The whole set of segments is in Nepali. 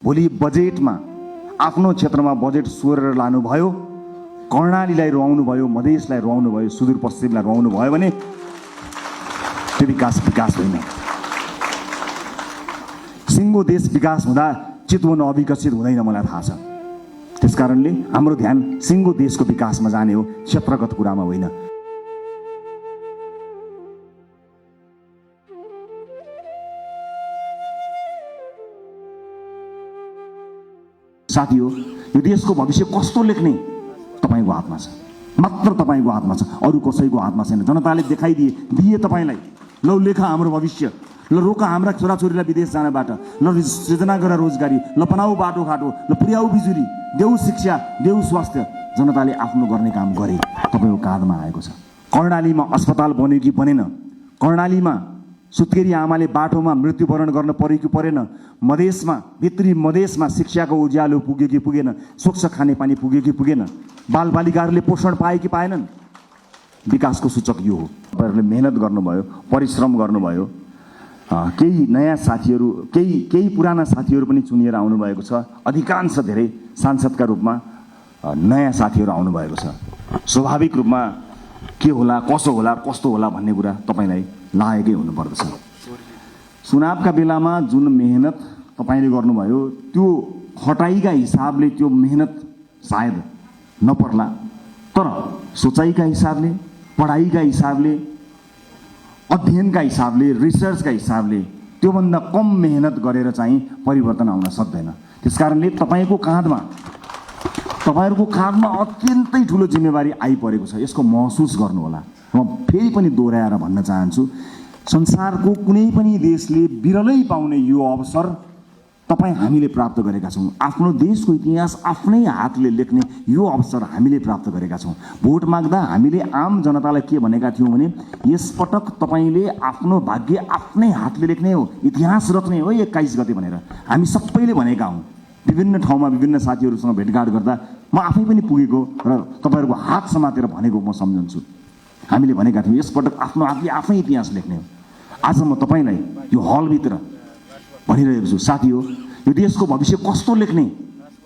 भोलि बजेटमा आफ्नो क्षेत्रमा बजेट सोरेर लानुभयो, कर्णालीलाई रुवाउनु भयो, मधेसलाई रुवाउनु भयो, सुदूरपश्चिमलाई रुवाउनु भयो भने त्यो विकास होइन। सिङ्गो देश विकास हुँदा चितवन अविकसित हुँदैन, मलाई थाहा छ। त्यसकारणले हाम्रो ध्यान सिङ्गो देशको विकासमा जाने हो, क्षेत्रगत कुरामा होइन। साथी हो, यो देशको भविष्य कस्तो लेख्ने तपाईको हातमा छ, मात्र तपाईको हातमा छ, अरू कसैको हातमा छैन। जनताले दिए तपाईलाई, ल लेखा हाम्रो भविष्य, ल रोका हाम्रा छोराछोरीलाई विदेश जानबाट, ल सृजना गर रोजगारी, ल बनाऊ बाटोघाटो, ल पुर्याऊ बिजुली, देऊ शिक्षा, देऊ स्वास्थ्य। जनताले आफ्नो गर्ने काम गरे, तपाईको काँधमा आएको छ। कर्णालीमा अस्पताल बन्यो कि बनेन, कर्णालीमा सुत्केरी आमाले बाटोमा मृत्युवरण गर्न पर्यो कि परेन, मधेसमा भित्री मधेसमा शिक्षाको उज्यालो पुग्यो कि पुगेन, स्वच्छ खानेपानी पुग्यो कि पुगेन, बालबालिकाहरूले पोषण पाए कि पाएनन्। विकासको सूचक यो हो। तपाईँहरूले मेहनत गर्नुभयो, परिश्रम गर्नुभयो। केही नयाँ साथीहरू, केही पुराना साथीहरू पनि चुनिएर आउनुभएको छ। अधिकांश धेरै सांसदका रूपमा नयाँ साथीहरू आउनुभएको छ। स्वाभाविक रूपमा के होला, कसो होला, कस्तो होला भन्ने कुरा तपाईँलाई लागेकै हुनुपर्दछ। चुनावका बेलामा जुन मेहनत तपाईँले गर्नुभयो, त्यो खटाइका हिसाबले त्यो मेहनत सायद नपर्ला, तर सोचाइका हिसाबले, पढाइका हिसाबले, अध्ययनका हिसाबले, रिसर्चका हिसाबले त्योभन्दा कम मेहनत गरेर चाहिँ परिवर्तन आउन सक्दैन। त्यसकारणले तपाईँहरूको काँधमा अत्यन्तै ठुलो जिम्मेवारी आइपरेको छ। यसको महसुस गर्नुहोला। म फेरि पनि दोहोऱ्याएर भन्न चाहन्छु, संसारको कुनै पनि देशले बिरलै पाउने यो अवसर हामीले प्राप्त गरेका छौँ। आफ्नो देशको इतिहास आफ्नै हातले लेख्ने यो अवसर हामीले प्राप्त गरेका छौँ। भोट माग्दा हामीले आम जनतालाई के भनेका थियौँ भने, यसपटक तपाईँले आफ्नो भाग्य आफ्नै हातले लेख्ने हो, इतिहास रच्ने हो 21 गते भनेर हामी सबैले भनेका हौँ। विभिन्न ठाउँमा विभिन्न साथीहरूसँग भेटघाट गर्दा म आफै पनि पुगेको र तपाईँहरूको हात समातेर भनेको म सम्झन्छु। हामीले भनेका थियौँ यसपटक आफ्नो हातले आफै इतिहास लेख्ने हो। आज म तपाईँलाई यो हलभित्र भनिरहेको छु, साथी हो, यो देशको भविष्य कस्तो लेख्ने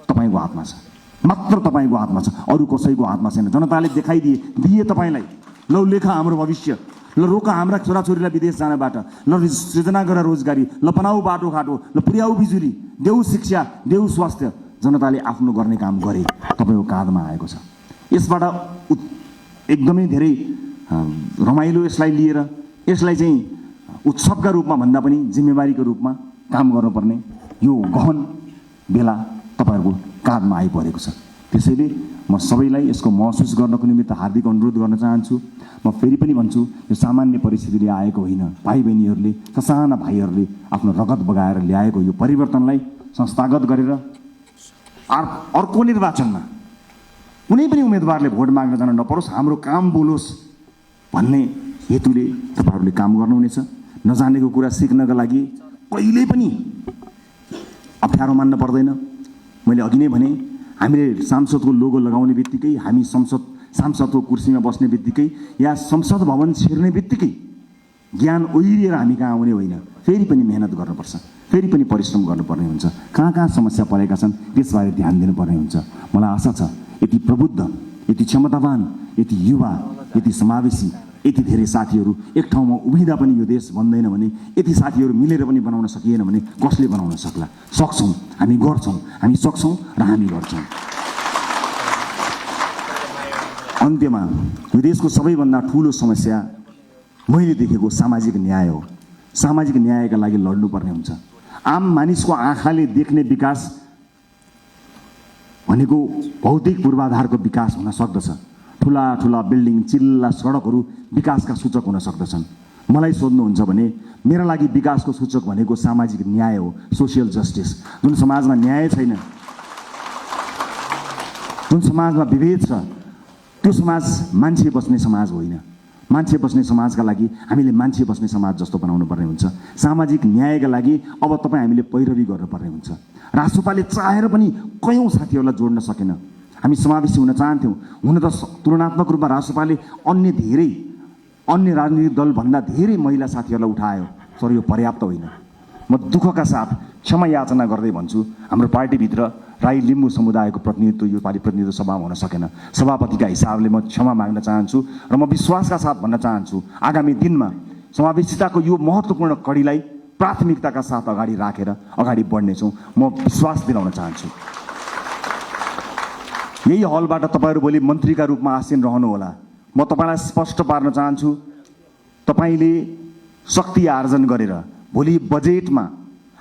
तपाईँको हातमा छ, मात्र तपाईँको हातमा छ, अरू कसैको हातमा छैन। जनताले दिए तपाईँलाई, ल लेखा हाम्रो भविष्य, ल रोका हाम्रा छोराछोरीलाई विदेश जानबाट, ल सृजना गर रोजगारी, ल बनाऊ बाटोघाटो, ल पुर्याऊ बिजुली, देऊ शिक्षा, देऊ स्वास्थ्य। जनताले आफ्नो गर्ने काम गरे, तपाईँको काँधमा आएको छ। यसबाट एकदमै धेरै रमाइलो यसलाई लिएर, यसलाई चाहिँ उत्सवका रूपमा भन्दा पनि जिम्मेवारीको रूपमा काम गर्नुपर्ने यो गहन बेला तपाईँहरूको काँधमा आइपरेको छ। त्यसैले म सबैलाई यसको महसुस गर्नको निमित्त हार्दिक अनुरोध गर्न चाहन्छु। म फेरि पनि भन्छु, यो सामान्य परिस्थितिले आएको होइन। भाइ बहिनीहरूले, ससाना भाइहरूले आफ्नो रगत बगाएर ल्याएको यो परिवर्तनलाई संस्थागत गरेर अर्को निर्वाचनमा कुनै पनि उम्मेदवारले भोट माग्न जान नपरोस्, हाम्रो काम बोलोस् भन्ने हेतुले तपाईँहरूले काम गर्नुहुनेछ। नजानेको कुरा सिक्नका लागि कहिल्यै पनि अप्ठ्यारो मान्न पर्दैन। मैले अघि नै भने, हामीले सांसदको लोगो लगाउने बित्तिकै, हामी सांसदको कुर्सीमा बस्ने बित्तिकै या संसद भवन छिर्ने बित्तिकै ज्ञान ओहिरिएर हामी कहाँ आउने होइन। फेरि पनि मेहनत गर्नुपर्छ, फेरि पनि परिश्रम गर्नुपर्ने हुन्छ। कहाँ समस्या परेका छन् त्यसबारे ध्यान दिनुपर्ने हुन्छ। मलाई आशा छ यति प्रबुद्ध, यति क्षमतावान, यति युवा, यति समावेशी, यति धेरै साथीहरू एक ठाउँमा उभिँदा पनि यो देश बन्दैन भने, यति साथीहरू मिलेर पनि बनाउन सकिएन भने कसले बनाउन सक्ला? सक्छौँ, हामी गर्छौँ, हामी सक्छौँ र हामी गर्छौँ। अन्त्यमा यो देशको सबैभन्दा ठुलो समस्या मैले देखेको सामाजिक न्याय हो। सामाजिक न्यायका लागि लड्नुपर्ने हुन्छ। आम मानिसको आँखाले देख्ने विकास भनेको भौतिक पूर्वाधारको विकास हुन सक्दछ। ठुला ठुला बिल्डिङ, चिल्ला सडकहरू विकासका सूचक हुन सक्दछन्। मलाई सोध्नुहुन्छ भने मेरा लागि विकासको सूचक भनेको सामाजिक न्याय हो, सोसियल जस्टिस। जुन समाजमा न्याय छैन, जुन समाजमा विभेद छ, त्यो समाज मान्छे बस्ने समाज होइन। मान्छे बस्ने समाजका लागि हामीले मान्छे बस्ने समाज जस्तो बनाउनु पर्ने हुन्छ। सामाजिक न्यायका लागि अब हामीले पैरवी गर्नुपर्ने हुन्छ। राष्ट्रपाले चाहेर पनि कयौँ साथीहरूलाई जोड्न सकेन। हामी समावेशी हुन चाहन्थ्यौँ। हुन त तुलनात्मक रूपमा राष्ट्रपाले अन्य राजनीतिक दलभन्दा धेरै महिला साथीहरूलाई उठायो, तर यो पर्याप्त होइन। म दुःखका साथ क्षमा याचना गर्दै भन्छु, हाम्रो पार्टीभित्र राई लिम्बू समुदायको प्रतिनिधित्व यो पालि प्रतिनिधित्व सभामा हुन सकेन। सभापतिका हिसाबले म क्षमा माग्न चाहन्छु र म विश्वासका साथ भन्न चाहन्छु आगामी दिनमा समावेशिताको यो महत्त्वपूर्ण कडीलाई प्राथमिकताका साथ अगाडि राखेर अगाडि बढ्नेछौँ, म विश्वास दिलाउन चाहन्छु। यही हलबाट तपाईँहरू भोलि मन्त्रीका रूपमा आसीन रहनुहोला। म तपाईँलाई स्पष्ट पार्न चाहन्छु, तपाईँले शक्ति आर्जन गरेर भोलि बजेटमा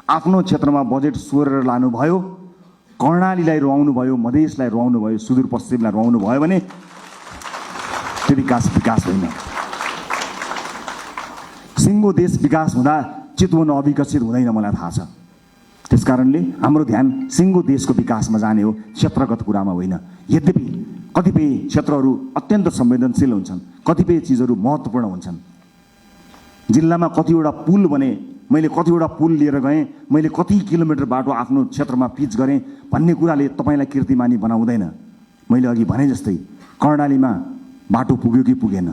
आफ्नो क्षेत्रमा बजेट सोरेर लानुभयो, कर्णालीलाई रुवाउनु भयो, मधेसलाई रुवाउनु भयो, सुदूरपश्चिमलाई रुवाउनु भयो भने त्यो विकास होइन। सिङ्गो देश विकास हुँदा चितवन अविकसित हुँदैन, मलाई थाहा छ। त्यसकारणले हाम्रो ध्यान सिङ्गो देशको विकासमा जाने हो, क्षेत्रगत कुरामा होइन। यद्यपि कतिपय क्षेत्रहरू अत्यन्त संवेदनशील हुन्छन्, कतिपय चिजहरू महत्त्वपूर्ण हुन्छन्। जिल्लामा कतिवटा पुल बने, मैले कतिवटा पुल लिएर गएँ, मैले कति किलोमिटर बाटो आफ्नो क्षेत्रमा पिच गरेँ भन्ने कुराले तपाईँलाई कीर्तिमानी बनाउँदैन। मैले अघि भने जस्तै कर्णालीमा बाटो पुग्यो कि पुगेन,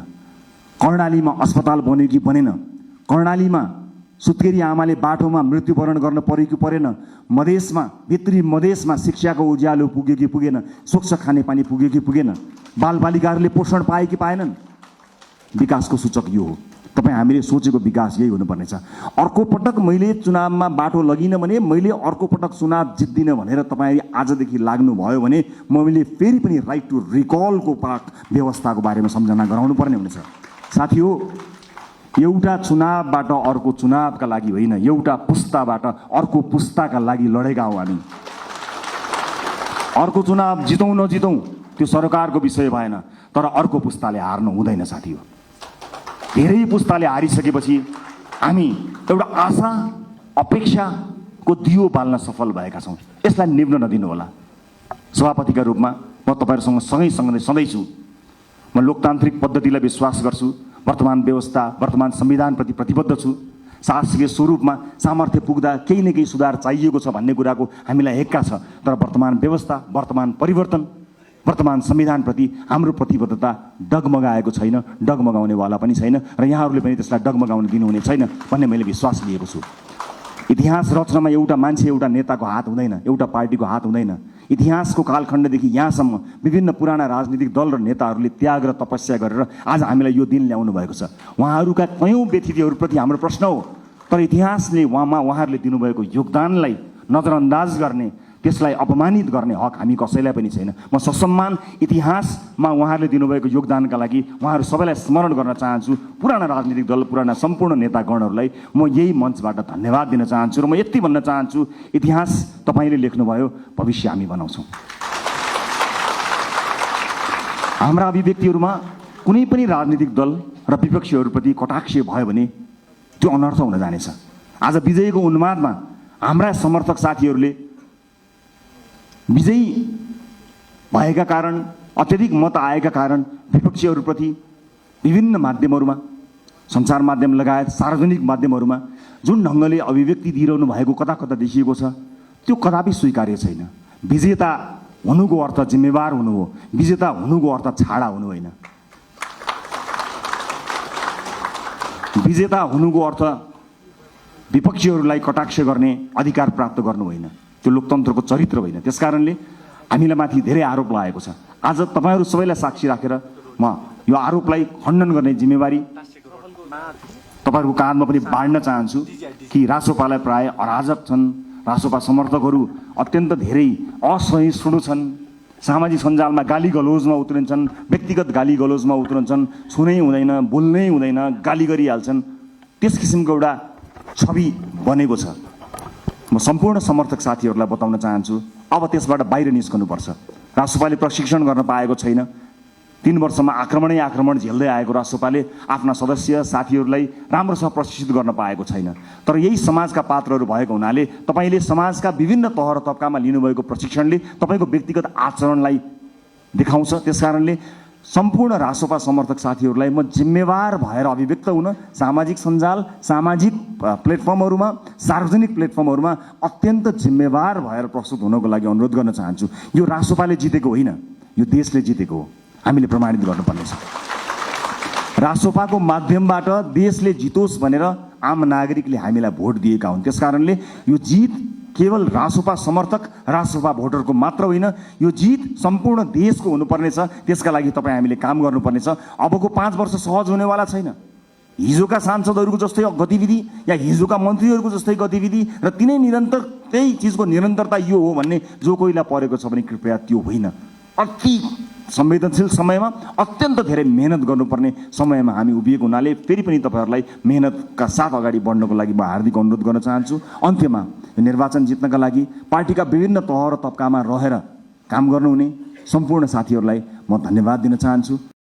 कर्णालीमा अस्पताल बन्यो कि बनेन, कर्णालीमा सुत्केरी आमाले बाटोमा मृत्युवरण गर्न पर्यो कि परेन, मधेसमा भित्री मधेसमा शिक्षाको उज्यालो पुग्यो कि पुगेन, स्वच्छ खानेपानी पुग्यो कि पुगेन, बालबालिकाहरूले पोषण पाए कि पाएनन्। विकासको सूचक यो हो। तपाईँ हामीले सोचेको विकास यही हुनुपर्नेछ। अर्को पटक मैले चुनावमा बाटो लगिनँ भने, मैले अर्को पटक चुनाव जित्दिनँ भनेर तपाईँ आजदेखि लाग्नुभयो भने मैले फेरि पनि राइट टु रिकलको व्यवस्थाको बारेमा सम्झना गराउनु पर्ने हुनेछ। साथी हो, एउटा चुनावबाट अर्को चुनावका लागि होइन, एउटा पुस्ताबाट अर्को पुस्ताका लागि लडेका हौँ हामी। अर्को चुनाव जितौँ नजितौँ त्यो सरकारको विषय भएन, तर अर्को पुस्ताले हार्नु हुँदैन साथी हो। धेरै पुस्ताले हारिसकेपछि हामी एउटा आशा अपेक्षाको दियो बाल्न सफल भएका छौँ। यसलाई निभ्न नदिनु होला। सभापतिका रूपमा म तपाईँहरूसँग सँगै सधैँ छु। म लोकतान्त्रिक पद्धतिलाई विश्वास गर्छु, वर्तमान व्यवस्था वर्तमान संविधानप्रति प्रतिबद्ध छु। शासकीय स्वरूपमा सामर्थ्य पुग्दा केही न केही सुधार चाहिएको छ भन्ने कुराको हामीलाई हेक्का छ, तर वर्तमान व्यवस्था वर्तमान परिवर्तन वर्तमान संविधानप्रति हाम्रो प्रतिबद्धता डगमगाएको छैन, डगमगाउनेवाला पनि छैन र यहाँहरूले पनि त्यसलाई डगमगाउन दिनुहुने छैन भन्ने मैले विश्वास लिएको छु। इतिहास रचनामा एउटा मान्छे एउटा नेताको हात हुँदैन, एउटा पार्टीको हात हुँदैन। इतिहासको कालखण्डदेखि यहाँसम्म विभिन्न पुराना राजनीतिक दल र नेताहरूले त्याग र तपस्या गरेर आज हामीलाई यो दिन ल्याउनु भएको छ। उहाँहरूका कयौँ व्यतिथिहरूप्रति हाम्रो प्रश्न हो, तर इतिहासले उहाँहरूले दिनुभएको योगदानलाई नजरअन्दाज गर्ने, त्यसलाई अपमानित गर्ने हक हामी कसैलाई पनि छैन। म ससम्मान इतिहासमा उहाँहरूले दिनुभएको योगदानका लागि उहाँहरू सबैलाई स्मरण गर्न चाहन्छु। पुराना राजनीतिक दल, पुराना सम्पूर्ण नेतागणहरूलाई म यही मञ्चबाट धन्यवाद दिन चाहन्छु र म यति भन्न चाहन्छु, इतिहास तपाईँले लेख्नुभयो, भविष्य हामी बनाउँछौँ। हाम्रा अभिव्यक्तिहरूमा कुनै पनि राजनीतिक दल र विपक्षीहरूप्रति कटाक्ष भयो भने त्यो अनर्थ हुन जानेछ। आज विजयको उन्मादमा हाम्रा समर्थक साथीहरूले विजयी भएका कारण, अत्यधिक मत आएका कारण विपक्षीहरूप्रति विभिन्न माध्यमहरूमा, सञ्चार माध्यम लगायत सार्वजनिक माध्यमहरूमा जुन ढङ्गले अभिव्यक्ति दिइरहनु भएको कता कता देखिएको छ, त्यो कदापि स्वीकार्य छैन। विजेता हुनुको अर्थ जिम्मेवार हुनु हो, विजेता हुनुको अर्थ छाडा हुनु होइन। विजेता हुनुको अर्थ विपक्षीहरूलाई कटाक्ष गर्ने अधिकार प्राप्त गर्नु होइन, त्यो लोकतन्त्रको चरित्र होइन। त्यसकारणले हामीलाई माथि धेरै आरोप लागेको छ। आज तपाईँहरू सबैलाई साक्षी राखेर म यो आरोपलाई खण्डन गर्ने जिम्मेवारी तपाईँहरूको काँधमा पनि बाँड्न चाहन्छु कि रासोपालाई प्राय अराजक छन्, रासोपा समर्थकहरू अत्यन्त धेरै असहिष्णु छन्, सामाजिक सञ्जालमा गाली गलोजमा उत्रिन्छन्, व्यक्तिगत गाली गलोजमा उत्रिन्छन्, छुनै हुँदैन, बोल्नै हुँदैन, गाली गरिहाल्छन्। त्यस किसिमको एउटा छवि बनेको छ। म सम्पूर्ण समर्थक साथीहरूलाई बताउन चाहन्छु, अब त्यसबाट बाहिर निस्कनुपर्छ। रासोपाले प्रशिक्षण गर्न पाएको छैन। 3 वर्षमा आक्रमण झेल्दै आएको रासोपाले आफ्ना सदस्य साथीहरूलाई राम्रोसँग प्रशिक्षित गर्न पाएको छैन। तर यही समाजका पात्रहरू भएको हुनाले तपाईँले समाजका विभिन्न तह र तबकामा लिनुभएको प्रशिक्षणले तपाईँको व्यक्तिगत आचरणलाई देखाउँछ। त्यसकारणले सम्पूर्ण रासोपा समर्थक साथीहरूलाई म जिम्मेवार भएर अभिव्यक्त हुन सामाजिक सञ्जाल, सामाजिक प्लेटफर्महरूमा, सार्वजनिक प्लेटफर्महरूमा अत्यन्त जिम्मेवार भएर प्रस्तुत हुनको लागि अनुरोध गर्न चाहन्छु। यो रासोपाले जितेको होइन, यो देशले जितेको हो। हामीले प्रमाणित गर्नुपर्नेछ। रासोपाको माध्यमबाट देशले जितोस् भनेर आम नागरिकले हामीलाई भोट दिएका हुन्। त्यसकारणले यो जित केवल रासोपा समर्थक रासोपा भोटरको मात्र होइन, यो जित सम्पूर्ण देशको हुनुपर्नेछ। त्यसका लागि तपाईँ हामीले काम गर्नुपर्नेछ। अबको 5 वर्ष सहज हुनेवाला छैन। हिजोका सांसदहरूको जस्तै गतिविधि या हिजोका मन्त्रीहरूको जस्तै गतिविधि र तिनै निरन्तर त्यही चिजको निरन्तरता यो हो भन्ने जो कोहीलाई परेको छ भने कृपया त्यो होइन। अति संवेदनशील समयमा अत्यन्त धेरै मेहनत गर्नुपर्ने समयमा हामी उभिएको हुनाले फेरि पनि तपाईँहरूलाई मेहनतका साथ अगाडि बढ्नको लागि म हार्दिक अनुरोध गर्न चाहन्छु। अन्त्यमा यो निर्वाचन जित्नका लागि पार्टीका विभिन्न तह र तब्कामा रहेर काम गर्नुहुने सम्पूर्ण साथीहरूलाई म धन्यवाद दिन चाहन्छु।